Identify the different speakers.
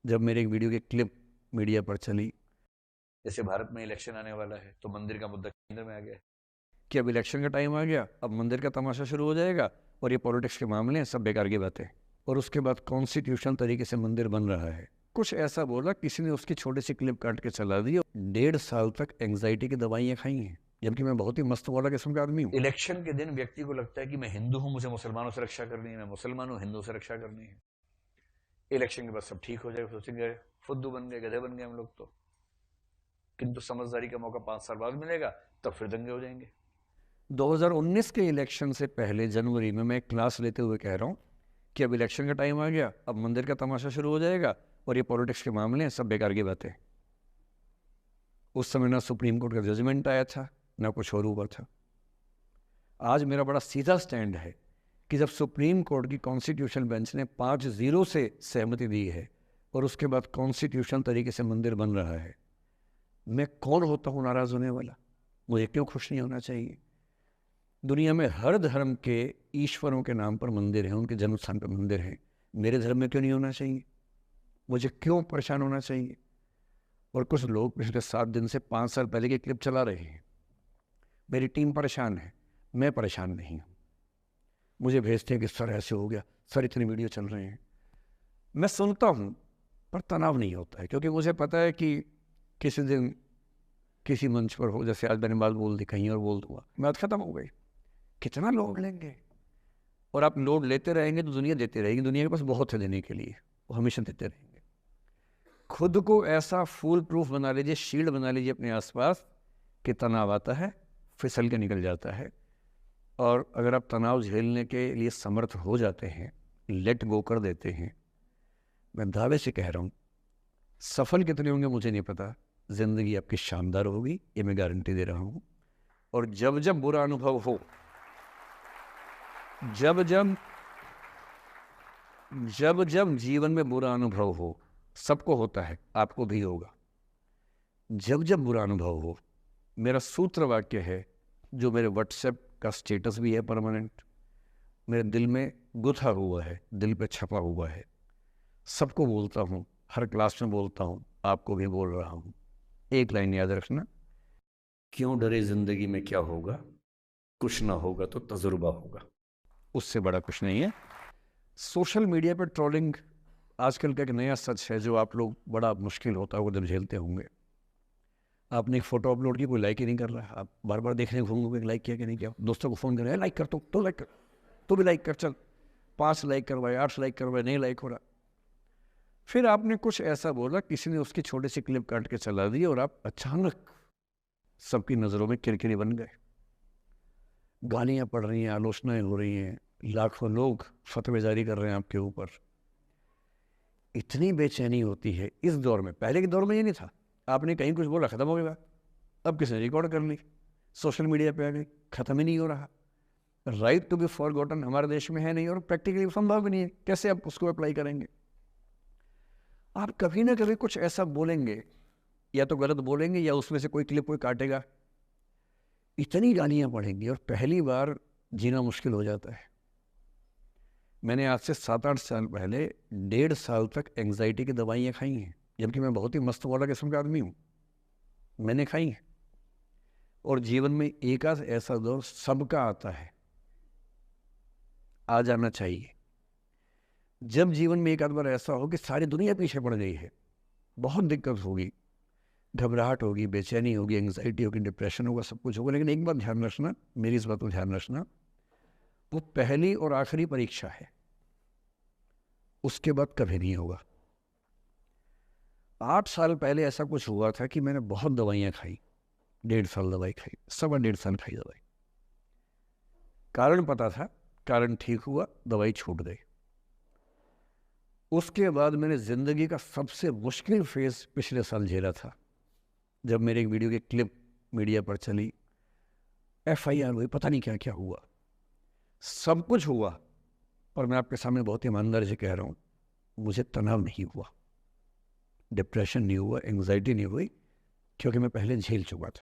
Speaker 1: जब मेरे एक वीडियो की क्लिप मीडिया पर चली, जैसे भारत में इलेक्शन आने वाला है तो मंदिर का मुद्दा केंद्र में आ गया कि अब इलेक्शन का टाइम आ गया, अब मंदिर का तमाशा शुरू हो जाएगा और ये पॉलिटिक्स के मामले हैं, सब बेकार की बातें। और उसके बाद कॉन्स्टिट्यूशनल तरीके से मंदिर बन रहा है। कुछ ऐसा बोला, किसी ने उसकी छोटी सी क्लिप काट के चला दी। 1.5 साल तक एंग्जाइटी की दवाइयाँ खाई हैं, जबकि मैं बहुत ही मस्त वाला किस्म का आदमी हूँ। इलेक्शन के दिन व्यक्ति को लगता है कि मैं हिंदू हूं, मुझे मुसलमानों से रक्षा करनी है, मैं मुसलमान हूं, हिंदू से रक्षा करनी है। इलेक्शन के बाद सब ठीक हो जाएगा, सोचेंगे फुद्दू बन गए, गधे बन गए हम लोग तो। किंतु समझदारी का मौका 5 साल बाद मिलेगा, तब फिर दंगे हो जाएंगे। 2019 के इलेक्शन से पहले जनवरी में मैं एक क्लास लेते हुए कह रहा हूँ कि अब इलेक्शन का टाइम आ गया, अब मंदिर का तमाशा शुरू हो जाएगा और ये पॉलिटिक्स के मामले हैं, सब बेकार की बातें। उस समय ना सुप्रीम कोर्ट का जजमेंट आया था, ना कुछ और हुआ था। आज मेरा बड़ा सीधा स्टैंड है कि जब सुप्रीम कोर्ट की कॉन्स्टिट्यूशन बेंच ने 5-0 से सहमति दी है और उसके बाद कॉन्स्टिट्यूशन तरीके से मंदिर बन रहा है, मैं कौन होता हूँ नाराज होने वाला? मुझे क्यों खुश नहीं होना चाहिए? दुनिया में हर धर्म के ईश्वरों के नाम पर मंदिर हैं, उनके जन्म स्थान पर मंदिर हैं। मेरे धर्म में क्यों नहीं होना चाहिए? मुझे क्यों परेशान होना चाहिए? और कुछ लोग पिछले 7 दिन से 5 साल पहले की क्लिप चला रहे हैं। मेरी टीम परेशान है, मैं परेशान नहीं हूँ। मुझे भेजते हैं कि सर ऐसे हो गया, सर इतने वीडियो चल रहे हैं। मैं सुनता हूँ पर तनाव नहीं होता है, क्योंकि मुझे पता है कि किसी दिन किसी मंच पर हो, जैसे आज मैंने बात बोल दी कहीं और बोल दूंगा, बात खत्म हो गई। कितना लोड लेंगे? और आप लोड लेते रहेंगे तो दुनिया देती रहेगी। दुनिया के पास बहुत है देने के लिए, वो हमेशा देते रहेंगे। खुद को ऐसा फूल प्रूफ बना लीजिए, शील्ड बना लीजिए अपने आसपास कि तनाव आता है फिसल के निकल जाता है। और अगर आप तनाव झेलने के लिए समर्थ हो जाते हैं, लेट गो कर देते हैं, मैं दावे से कह रहा हूँ, सफल कितने होंगे मुझे नहीं पता, जिंदगी आपकी शानदार होगी, ये मैं गारंटी दे रहा हूँ। और जब जब बुरा अनुभव हो, जब जब जब जब जीवन में बुरा अनुभव हो, सबको होता है, आपको भी होगा। जब जब बुरा अनुभव हो, मेरा सूत्र वाक्य है, जो मेरे व्हाट्सएप का स्टेटस भी है परमानेंट, मेरे दिल में गुथा हुआ है, दिल पे छपा हुआ है, सबको बोलता हूँ, हर क्लास में बोलता हूँ, आपको भी बोल रहा हूँ। एक लाइन याद रखना, क्यों डरे जिंदगी में क्या होगा, कुछ ना होगा तो तजुर्बा होगा। उससे बड़ा कुछ नहीं है। सोशल मीडिया पर ट्रोलिंग आजकल का एक नया सच है, जो आप लोग बड़ा मुश्किल होता होगा जब झेलते होंगे। आपने एक फोटो अपलोड की, कोई लाइक ही नहीं कर रहा, आप बार बार देखने घूमोगे लाइक किया कि नहीं किया। दोस्तों को फ़ोन करें, लाइक कर, तो लाइक कर, तो भी लाइक कर, चल 5 लाइक करवाए, 8 लाइक करवाए, नहीं लाइक हो रहा। फिर आपने कुछ ऐसा बोला, किसी ने उसकी छोटी सी क्लिप काट के चला दी और आप अचानक सबकी नज़रों में किरकिरी बन गए। गालियाँ पड़ रही हैं, आलोचनाएं हो रही हैं, लाखों लोग फतवे जारी कर रहे हैं आपके ऊपर। इतनी बेचैनी होती है इस दौर में। पहले के दौर में ये नहीं था, आपने कहीं कुछ बोला खत्म हो गया। अब किसने रिकॉर्ड कर ली, सोशल मीडिया पे आ गई, खत्म ही नहीं हो रहा। राइट टू बी फॉरगॉटन हमारे देश में है नहीं, और प्रैक्टिकली संभव भी नहीं है। कैसे आप उसको अप्लाई करेंगे? आप कभी ना कभी कुछ ऐसा बोलेंगे, या तो गलत बोलेंगे या उसमें से कोई क्लिप कोई काटेगा, इतनी गालियां पड़ेंगी और पहली बार जीना मुश्किल हो जाता है। मैंने आज से 7-8 साल पहले 1.5 साल तक एंग्जाइटी की दवाइयाँ खाई हैं, जबकि मैं बहुत ही मस्त वाला किस्म का आदमी हूँ। मैंने खाई हैं। और जीवन में एक आध ऐसा दौर सबका आता है, आ जाना चाहिए। जब जीवन में एक आध बार ऐसा हो कि सारी दुनिया पीछे पड़ गई है, बहुत दिक्कत होगी, घबराहट होगी, बेचैनी होगी, एंग्जाइटी होगी, डिप्रेशन होगा, सब कुछ होगा। लेकिन एक बात ध्यान रखना, मेरी इस बात को ध्यान रखना, वो पहली और आखिरी परीक्षा है, उसके बाद कभी नहीं होगा। 8 साल पहले ऐसा कुछ हुआ था कि मैंने बहुत दवाइयाँ खाई, 1.5 साल दवाई खाई, 1.25 साल खाई दवाई। कारण पता था, कारण ठीक हुआ, दवाई छूट गई। उसके बाद मैंने ज़िंदगी का सबसे मुश्किल फेज़ पिछले साल झेला था, जब मेरे एक वीडियो की क्लिप मीडिया पर चली, FIR हुई, पता नहीं क्या क्या हुआ, सब कुछ हुआ। पर मैं आपके सामने बहुत ईमानदारी से कह रहा हूँ, मुझे तनाव नहीं हुआ, डिप्रेशन नहीं हुआ, एंग्जाइटी नहीं हुई, क्योंकि मैं पहले झेल चुका था।